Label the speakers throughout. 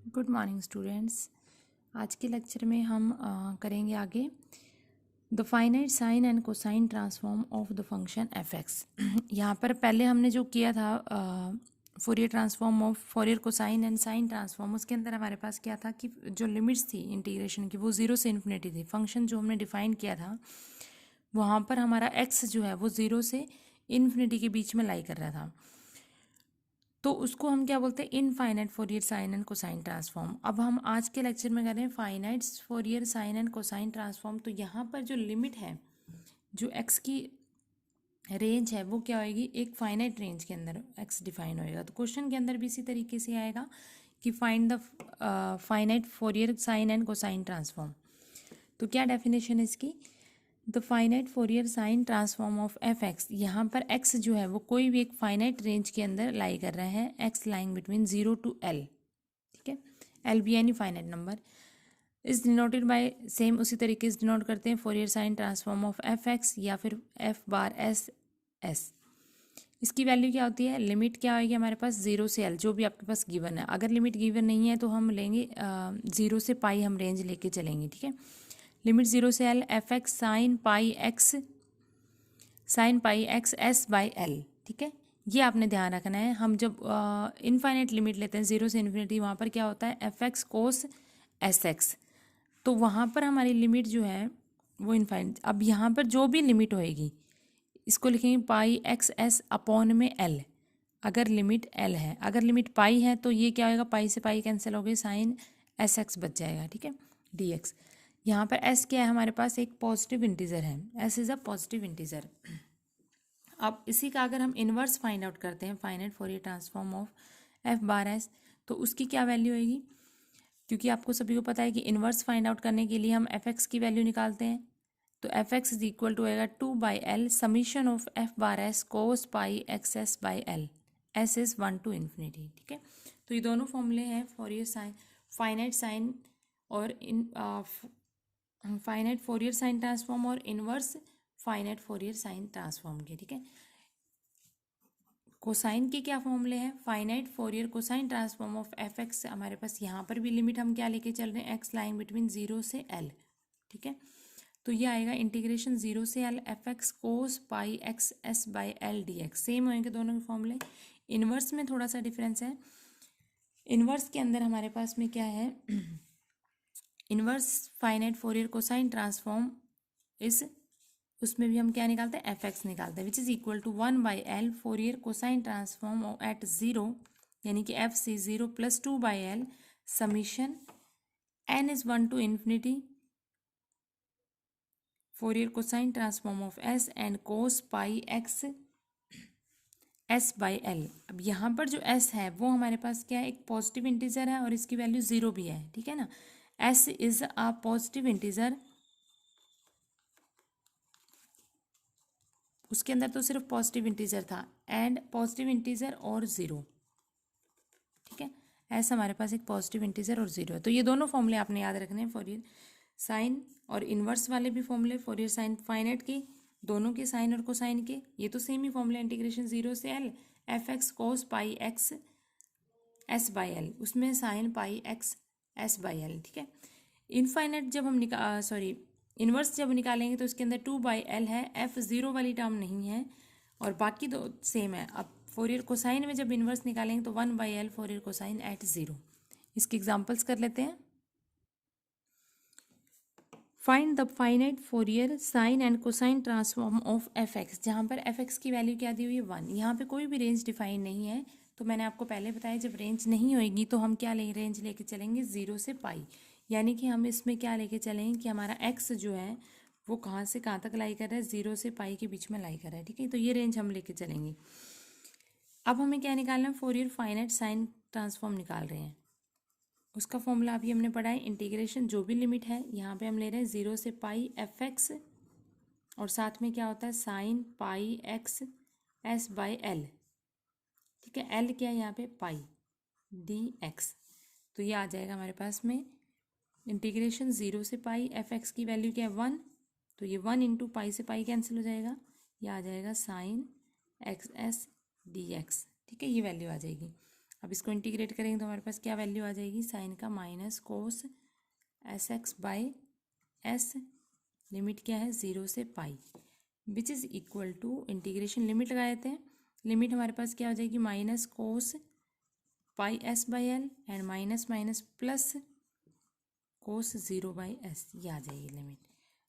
Speaker 1: Good morning students. आज के lecture में हम करेंगे आगे the finite sine and cosine transform of the function F X. यहाँ पर पहले हमने जो किया था Fourier transform of Fourier cosine and sine transform, उसके अंदर हमारे पास क्या था कि जो लिमिट्स थी इंटीग्रेशन की वो 0 से इन्फिनिटी थी। फंक्शन जो हमने डिफाइन किया था वहाँ पर हमारा एक्स जो है वो 0 से इन्फिनिटी के बीच में लाई कर रहा था, तो उसको हम क्या बोलते हैं, infinite Fourier sine and cosine transform. अब हम आज के लेक्चर में कर रहे हैं finite Fourier sign and cosine transform. तो यहाँ पर जो लिमिट है, जो एक्स की रेंज है वो क्या होएगी, एक फाइनाइट रेंज के अंदर एक्स डिफाइन होएगा। तो क्वेश्चन के अंदर भी इसी तरीके से आएगा कि find the finite Fourier sign and cosine transform. तो क्या डेफिनेशन है इसकी, the finite Fourier sine transform of F X. यहाँ पर एक्स जो है वो कोई भी एक फाइनाइट रेंज के अंदर लाई कर रहा है, x lying between 0 to L, ठीक है। L be any finite number is denoted by same, उसी तरीके से डिनोट करते हैं Fourier sine transform of F x या फिर एफ बार एस एस। इसकी वैल्यू क्या होती है, लिमिट क्या होगी हमारे पास 0 से L, जो भी आपके पास गिवन है। अगर लिमिट गिवन नहीं है तो हम लेंगे 0 से पाई, हम रेंज लेके चलेंगे, ठीक है। लिमिट 0 से L F x sign pi x S by L, ठीक है। ये आपने ध्यान रखना है। हम जब इनफाइनाइट लिमिट लेते हैं 0 से इन्फिनिटी, वहाँ पर क्या होता है एफ एक्स कोस एस एक्स, तो वहाँ पर हमारी लिमिट जो है वो इनफाइनाइट। अब यहाँ पर जो भी लिमिट होएगी इसको लिखेंगे पाई एक्स एस अपॉन में एल, अगर लिमिट एल है। अगर लिमिट पाई है तो ये क्या होगा, पाई से पाई कैंसिल हो गई, साइन एस एक्स बच जाएगा, ठीक है, डी एक्स। यहाँ पर एस क्या है हमारे पास, एक पॉजिटिव इंटीजर है, S is a positive integer. अब इसी का अगर हम इन्वर्स फाइंड आउट करते हैं, finite Fourier transform of F bar S, तो उसकी क्या वैल्यू होगी, क्योंकि आपको सभी को पता है कि इन्वर्स फाइंड आउट करने के लिए हम एफ एक्स की वैल्यू निकालते हैं। तो F X is equal to आएगा 2/L summation of F bar S cos pi x S by L, S is 1 to infinity, ठीक है। तो ये दोनों फॉर्मूले हैं फोरियर साइन, फाइनाइट साइन और फाइनाइट फोरियर साइन ट्रांसफॉर्म और inverse finite Fourier sine transform के, ठीक है। कोसाइन के क्या फॉर्मूले हैं, finite Fourier cosine transform of F x. हमारे पास यहाँ पर भी लिमिट हम क्या लेके चल रहे हैं, एक्स लाइन बिटवीन 0 से L, ठीक है। तो ये आएगा इंटीग्रेशन 0 से L F X cos pi x S by L D x. Same होंगे दोनों के फॉर्मूले, इनवर्स में थोड़ा सा डिफरेंस है। इनवर्स के अंदर हमारे पास में क्या है, inverse finite Fourier cosine transform इस, उसमें भी हम क्या निकालते हैं, एफ एक्स निकालते हैं, which is equal to 1/L Fourier cosine transform at 0, यानी कि F C 0 plus 2/L summation n is 1 to infinity Fourier cosine transform of S and cos pi x S by L. अब यहाँ पर जो S है वो हमारे पास क्या है, एक पॉजिटिव इंटीजर है और इसकी वैल्यू 0 भी है, ठीक है ना। S is a positive integer, उसके अंदर तो सिर्फ पॉजिटिव इंटीजर था, एंड पॉजिटिव इंटीजर और 0, ठीक है। एस हमारे पास एक पॉजिटिव इंटीजर और 0 है। तो ये दोनों फॉर्मूले आपने याद रखने हैं, फोरियर साइन और इनवर्स वाले भी फॉर्मूले, फोरियर साइन फाइनाइट के, दोनों के साइन और कोसाइन के, ये तो सेम ही फॉर्मूला, इंटीग्रेशन 0 से L F X cos pi x S by L, उसमें sine pi x S by L, ठीक है। इनफाइनाइट जब हम इनवर्स जब निकालेंगे तो इसके अंदर 2/L है, एफ 0 वाली टर्म नहीं है और बाकी दो सेम है। अब फोरियर कोसाइन में जब इनवर्स निकालेंगे तो 1/L फोरियर कोसाइन एट 0। इसके एग्जांपल्स कर लेते हैं। Find the finite Fourier sign and cosine transform of F x. जहाँ पर एफ एक्स की वैल्यू क्या दी हुई है, 1। यहाँ पे कोई भी रेंज डिफाइन नहीं है, तो मैंने आपको पहले बताया जब रेंज नहीं होएगी तो हम क्या रेंज लेके चलेंगे 0 से पाई, यानी कि हम इसमें क्या लेके चलेंगे कि हमारा एक्स जो है वो कहाँ से कहाँ तक लाई कर रहा है, 0 से पाई के बीच में लाई कर रहा है, ठीक है। तो ये रेंज हम लेके चलेंगे। अब हमें क्या निकालना है, फोरियर फाइनाइट साइन ट्रांसफॉर्म निकाल रहे हैं। उसका फॉर्मूला अभी हमने पढ़ा है, इंटीग्रेशन जो भी लिमिट है यहाँ पे हम ले रहे हैं 0 से पाई एफ एक्स और साथ में क्या होता है sign pi x S by L, ठीक है। एल क्या है यहाँ पे, पाई डी एक्स। तो ये आ जाएगा हमारे पास में इंटीग्रेशन 0 से पाई एफ एक्स की वैल्यू क्या है 1, तो ये 1 इंटू पाई से पाई कैंसिल हो जाएगा, ये आ जाएगा sine x S D x, ठीक है, ये वैल्यू आ जाएगी। अब इसको इंटीग्रेट करेंगे तो हमारे पास क्या वैल्यू आ जाएगी, साइन का minus cos S X by S, limit क्या है 0 से pi, which is equal to, integration limit लगा देते हैं, लिमिट हमारे पास क्या हो जाएगी minus cos pi S by L and minus minus plus cos 0 by S, ये आ जाएगी लिमिट।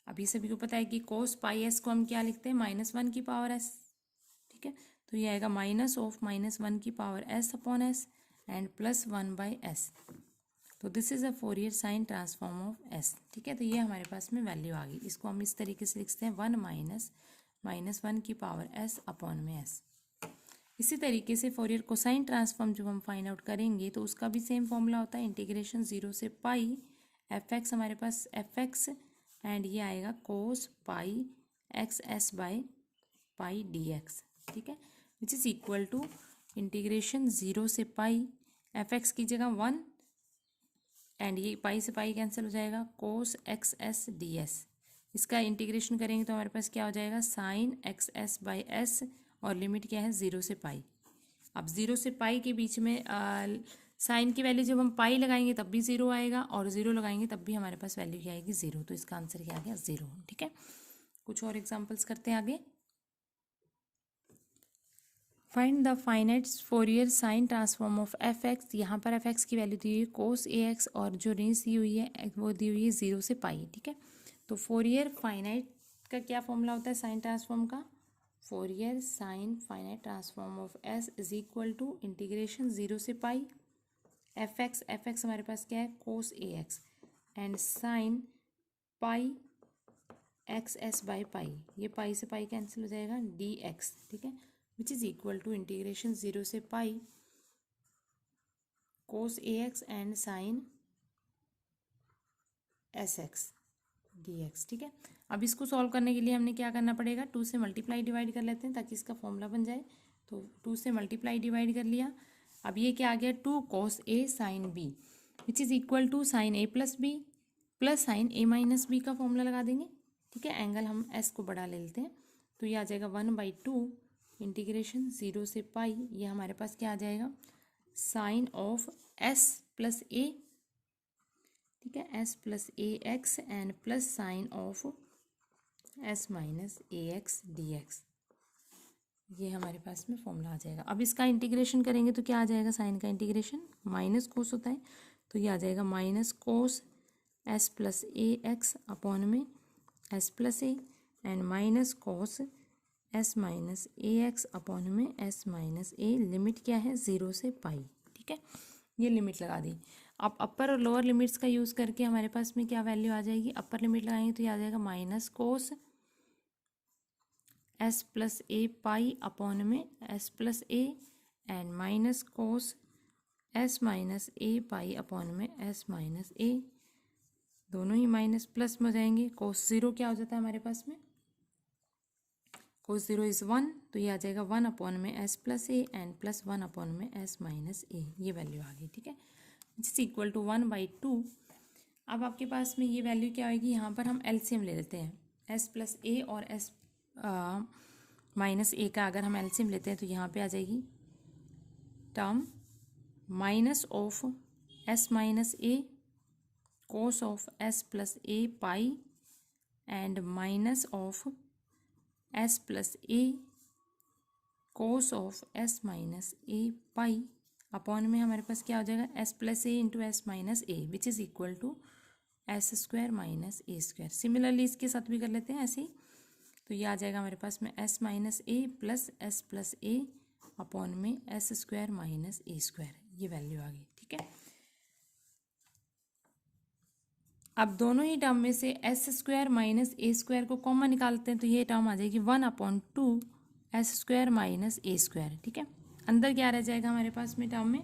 Speaker 1: अब ये सभी को पता है कि कोस पाई एस को हम क्या लिखते हैं -1 की पावर एस, ठीक है, तो ये आएगा माइनस ऑफ -1 की power s upon s and plus 1 by s. तो this is a Fourier sine transform of s, ठीक है। तो ये हमारे पास में वैल्यू आ गई। इसको हम इस तरीके से लिखते हैं 1 माइनस 1 की पावर एस अपॉन में एस। इसी तरीके से फोरियर कोसाइन ट्रांसफॉर्म जब हम फाइंड आउट करेंगे तो उसका भी सेम फॉर्मूला होता है, इंटीग्रेशन 0 से पाई एफ एक्स, हमारे पास एफ एक्स एंड ये आएगा cos pi x S by pi d x, ठीक है, which is equal to integration 0 से पाई एफ एक्स की जगह 1 एंड ये पाई से पाई कैंसिल हो जाएगा, cos x S D S. इसका इंटीग्रेशन करेंगे तो हमारे पास क्या हो जाएगा, sine x S by S और लिमिट क्या है 0 से पाई। अब 0 से पाई के बीच में साइन की वैल्यू जब हम पाई लगाएंगे तब भी 0 आएगा और 0 लगाएंगे तब भी हमारे पास वैल्यू क्या आएगी 0, तो इसका आंसर क्या आ गया 0, ठीक है। कुछ और एग्जाम्पल्स करते हैं आगे। Find the finite Fourier sine transform of F X, यहाँ पर एफ एक्स की वैल्यू दी हुई है कोस ए एक्स और जो रेंज दी हुई है वो दी हुई है 0 से पाई, ठीक है। तो फोरियर फाइनाइट का क्या फॉर्मूला होता है साइन ट्रांसफॉर्म का, Fourier sine finite transform of s is equal to integration 0 से पाई एफ एक्स हमारे पास क्या है cos a x and sine pi x S by pi, ये पाई से पाई कैंसिल हो जाएगा डी एक्स, ठीक है, which is equal to integration 0 से pi cos a x and sine s x D x, ठीक है। अब इसको सॉल्व करने के लिए हमने क्या करना पड़ेगा, 2 से मल्टीप्लाई डिवाइड कर लेते हैं ताकि इसका फॉर्मूला बन जाए। तो 2 से मल्टीप्लाई डिवाइड कर लिया। अब ये क्या आ गया 2 cos a sine b which is equal to sine a plus B plus sine a minus B का फॉर्मूला लगा देंगे, ठीक है। एंगल हम s को बढ़ा ले लेते हैं तो ये आ जाएगा 1/2 इंटीग्रेशन 0 से पाई, ये हमारे पास क्या आ जाएगा sine of s plus a, ठीक है, s plus A x and plus sine of s minus A X D X, ये हमारे पास में फॉर्मूला आ जाएगा। अब इसका इंटीग्रेशन करेंगे तो क्या आ जाएगा, साइन का इंटीग्रेशन माइनस कोस होता है तो ये आ जाएगा minus cos s plus A x upon में s plus A and minus cos s minus A x upon में s माइनस ए, लिमिट क्या है 0 से पाई, ठीक है, ये लिमिट लगा दी। अब अपर और लोअर लिमिट्स का यूज़ करके हमारे पास में क्या वैल्यू आ जाएगी, अपर लिमिट लगाएंगे तो ये आ जाएगा माइनस कोस s प्लस ए पाई अपॉन में s plus A and minus cos s minus A pi upon में s माइनस ए, दोनों ही माइनस प्लस में हो जाएंगे। कोस 0 क्या हो जाता है हमारे पास में, कोस 0 इज़ 1 तो ये आ जाएगा 1 अपॉन में s plus A and plus 1 upon में s माइनस ए, ये वैल्यू आ गई, ठीक है, विच इज इक्वल टू 1/2। अब आपके पास में ये वैल्यू क्या होगी, यहाँ पर हम एलसीएम ले लेते हैं, s प्लस ए और s माइनस ए का अगर हम एलसीएम लेते हैं तो यहाँ पे आ जाएगी term minus of s minus A cos of s plus A pi and minus of s plus A cos of s minus A pi upon में हमारे पास क्या हो जाएगा s plus A into S minus A which is equal to s square minus A square. Similarly इसके साथ भी कर लेते हैं ऐसे ही, तो ये आ जाएगा हमारे पास में s माइनस ए प्लस s प्लस ए अपॉन में s square minus A square, ये वैल्यू आ गई, ठीक है। अब दोनों ही टर्म में से s square minus A square को कॉमन निकालते हैं तो ये टर्म आ जाएगी 1/2 s square minus A square, ठीक है। अंदर क्या रह जाएगा हमारे पास में टर्म में,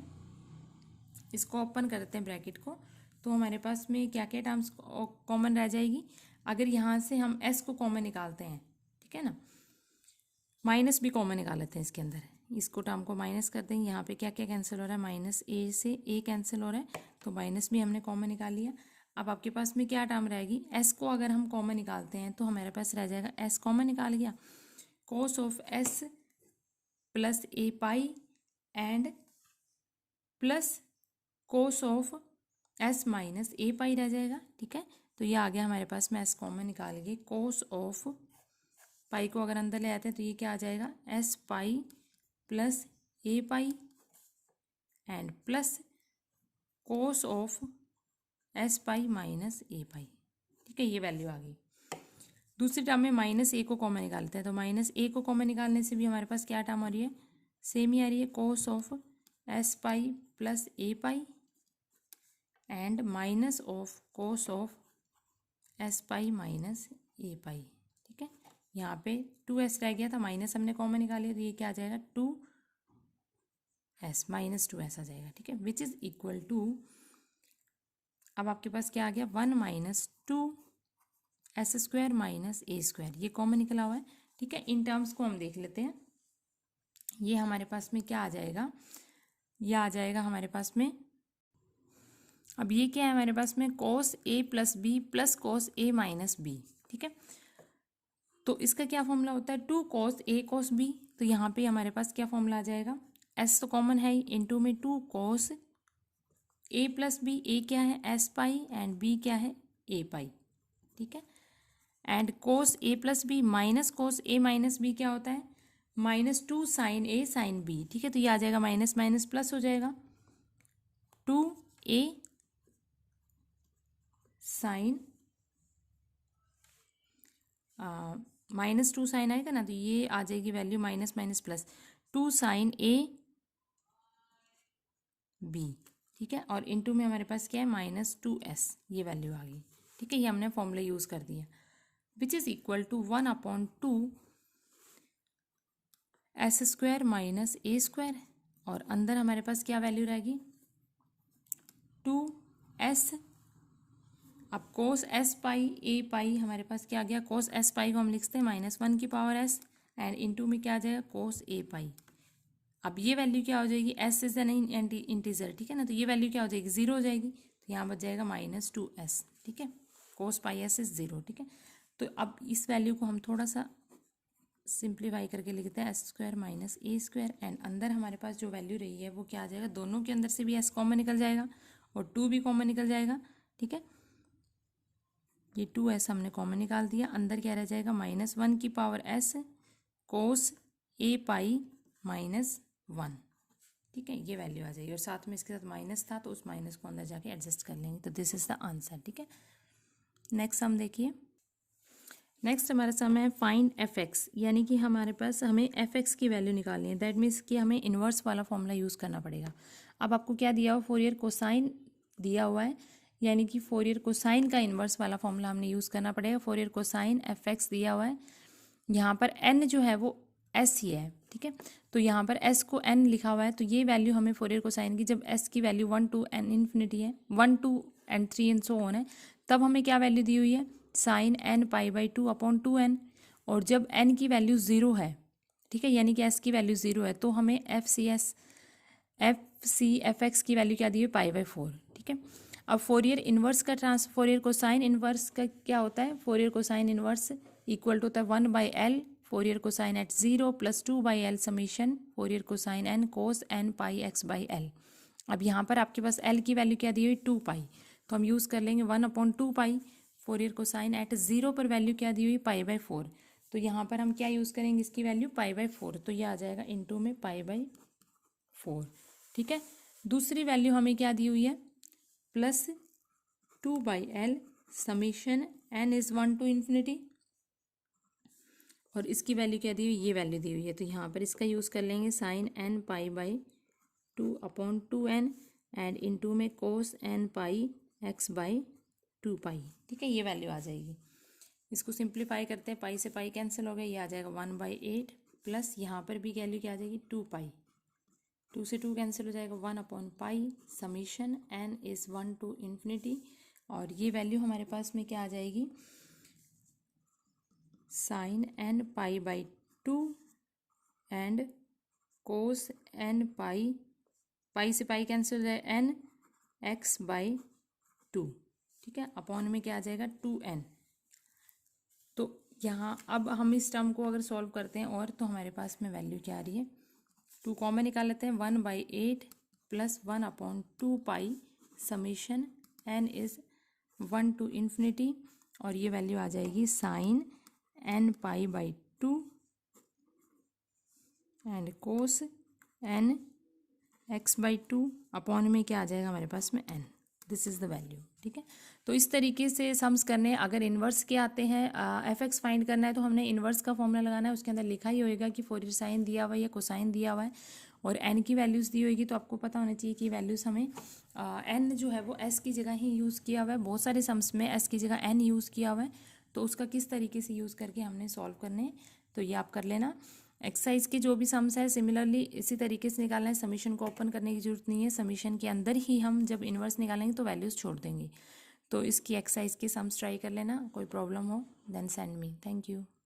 Speaker 1: इसको ओपन करते हैं ब्रैकेट को, तो हमारे पास में क्या क्या टर्म्स कॉमन रह जाएगी। अगर यहाँ से हम s को कॉमन निकालते हैं, ठीक है ना, माइनस भी कॉमन निकाल लेते हैं इसके अंदर, इसको टर्म को माइनस कर देंगे, यहाँ पे क्या क्या कैंसिल हो रहा है, माइनस ए से ए कैंसिल हो रहा है तो माइनस भी हमने कॉमन निकाल लिया। अब आपके पास में क्या टर्म रहेगी, s को अगर हम कॉमन निकालते हैं तो हमारे पास रह जाएगा, s कॉमन निकाल गया, cos of s plus A pi and plus cos of s minus A pi रह जाएगा। ठीक है, तो ये आ गया हमारे पास में एस कॉमन निकाल के कोस ऑफ पाई को अगर अंदर ले आते हैं तो ये क्या आ जाएगा s pi plus A pi and plus cos of s pi minus A pi. ठीक है, ये वैल्यू आ गई। दूसरी टर्म में माइनस ए को कॉमन निकालते हैं तो माइनस ए को कॉमन निकालने से भी हमारे पास क्या टर्म आ रही है, सेम ही आ रही है, cos of s pi plus A pi and minus of cos of s pi minus A pi. ठीक है, यहाँ पे 2s रह गया था, माइनस हमने कॉमन निकाली तो ये क्या आ जाएगा 2s माइनस 2s आ जाएगा। ठीक है, विच इज इक्वल टू, अब आपके पास क्या आ गया 1 minus 2s square minus A square, ये कॉमन निकला हुआ है। ठीक है, इन टर्म्स को हम देख लेते हैं। ये हमारे पास में क्या आ जाएगा, ये आ जाएगा हमारे पास में, अब ये क्या है हमारे पास में कोस A plus B plus cos A minus B. ठीक है, तो इसका क्या फॉर्मूला होता है 2 कोस ए कोस बी, तो यहाँ पे हमारे पास क्या फॉर्मूला आ जाएगा, एस तो कॉमन है ही, इनटू में 2 कोस ए प्लस बी, ए क्या है एस पाई एंड बी क्या है ए पाई। ठीक है, and cos A plus B minus cos A minus B क्या होता है -2 साइन ए साइन बी। ठीक है, तो ये आ जाएगा माइनस माइनस प्लस हो जाएगा 2a साइन -2 साइन आएगा ना, तो ये आ जाएगी value minus minus plus 2 sine A B. ठीक है, और इनटू में हमारे पास क्या है -2s, ये वैल्यू आ गई। ठीक है, ये हमने फॉर्मूला यूज कर दिया, which is equal to 1/2 S square minus A square, और अंदर हमारे पास क्या वैल्यू रहेगी 2s। अब कोस एस पाई ए पाई हमारे पास क्या आ गया, कोस एस पाई को हम लिखते हैं -1 की पावर s एंड इनटू में क्या आ जाएगा कोस ए पाई। अब ये वैल्यू क्या हो जाएगी, एस इज एन इंटीजर। ठीक है ना, तो ये वैल्यू क्या हो जाएगी 0 हो जाएगी, तो यहाँ बच जाएगा -2s। ठीक है, कोस पाई एस इज 0। ठीक है, तो अब इस वैल्यू को हम थोड़ा सा सिंप्लीफाई करके लिखते हैं S square minus A square, and अंदर हमारे पास जो वैल्यू रही है वो क्या आ जाएगा, दोनों के अंदर से भी एस कॉमन निकल जाएगा और 2 भी कॉमन निकल जाएगा। ठीक है, ये 2s हमने कॉमन निकाल दिया, अंदर क्या रह जाएगा -1 की पावर s कोस ए पाई -1। ठीक है, ये वैल्यू आ जाएगी, और साथ में इसके साथ माइनस था तो उस माइनस को अंदर जाके एडजस्ट कर लेंगे, तो दिस इज द आंसर। ठीक है, नेक्स्ट हम देखिए, नेक्स्ट हमारा सम है फाइंड एफ एक्स, यानी कि हमारे पास हमें एफ एक्स की वैल्यू निकालनी है, दैट मीन्स कि हमें इन्वर्स वाला फॉर्मूला यूज़ करना पड़ेगा। अब आपको क्या दिया हुआ, फोरियर कोसाइन दिया हुआ है, यानी कि फोरियर कोसाइन का इन्वर्स वाला फॉर्मूला हमने यूज़ करना पड़ेगा। फोरियर कोसाइन एफ एक्स दिया हुआ है, यहाँ पर एन जो है वो एस ही है। ठीक है, तो यहाँ पर एस को एन लिखा हुआ है, तो ये वैल्यू हमें फोरियर कोसाइन की, जब एस की वैल्यू 1 to n इन्फिनिटी है, 1 to n 3 and so on है, तब हमें क्या वैल्यू दी हुई है साइन n π/2/2n, और जब n की वैल्यू 0 है, ठीक है, यानी कि s की वैल्यू 0 है, तो हमें एफ एक्स की वैल्यू क्या दी हुई π/4। ठीक है, अब फोरियर इन्वर्स का फोरियर कोसाइन इन्वर्स का क्या होता है, Fourier cosine inverse equal to होता है 1/l Fourier cosine at 0 + 2/l summation Fourier cosine n cos n πx/l। अब यहाँ पर आपके पास l की वैल्यू क्या दी हुई 2π, तो हम यूज़ कर लेंगे 1/2π। फोरियर कोसाइन एट 0 पर वैल्यू क्या दी हुई π/4, तो यहाँ पर हम क्या यूज़ करेंगे इसकी वैल्यू π/4, तो ये आ जाएगा इनटू में π/4। ठीक है, दूसरी वैल्यू हमें क्या दी हुई है +2/l summation n is 1 to ∞, और इसकी वैल्यू क्या दी हुई, ये वैल्यू दी हुई है, तो यहाँ पर इसका यूज़ कर लेंगे sign n π/2/2n and into में कोस n πx/2π। ठीक है, ये वैल्यू आ जाएगी। इसको सिंप्लीफाई करते हैं, पाई से पाई कैंसिल हो गया, ये आ जाएगा 1/8 प्लस यहाँ पर भी वैल्यू क्या आ जाएगी 2π, 2 से 2 कैंसिल हो जाएगा 1/π समीशन n इज़ 1 to ∞, और ये वैल्यू हमारे पास में क्या आ जाएगी sine n π/2 and cos n pi से पाई कैंसिल हो जाए n x/2। ठीक है, अपॉन में क्या आ जाएगा 2n। तो यहाँ अब हम इस टर्म को अगर सॉल्व करते हैं और, तो हमारे पास में वैल्यू क्या आ रही है 2 कॉमन निकाल लेते हैं 1/8 plus 1/2 pi summation n is 1 to infinity, और ये वैल्यू आ जाएगी sine n pi by 2 and cos n x/2 upon में क्या आ जाएगा हमारे पास में n। This is the value. ठीक है, तो इस तरीके से सम्स करने। अगर इन्वर्स के आते हैं f(x) फाइंड करना है तो हमने इन्वर्स का फॉर्मूला लगाना है। उसके अंदर लिखा ही होएगा कि फोरियर साइन दिया हुआ है या कोसाइन दिया हुआ है और n की वैल्यूज़ दी होगी, तो आपको पता होना चाहिए कि वैल्यूज़ हमें n जो है वो s की जगह ही यूज़ किया हुआ है। बहुत सारे सम्स में s की जगह n यूज़ किया हुआ है, तो उसका किस तरीके से यूज़ करके हमने सॉल्व करने, तो ये आप कर लेना। एक्सरसाइज के जो भी सम्स है सिमिलरली इसी तरीके से निकालना है। समीशन को ओपन करने की जरूरत नहीं है, समीशन के अंदर ही हम जब इन्वर्स निकालेंगे तो वैल्यूज़ छोड़ देंगे। तो इसकी एक्सरसाइज के सम्स ट्राई कर लेना, कोई प्रॉब्लम हो then send me. Thank you.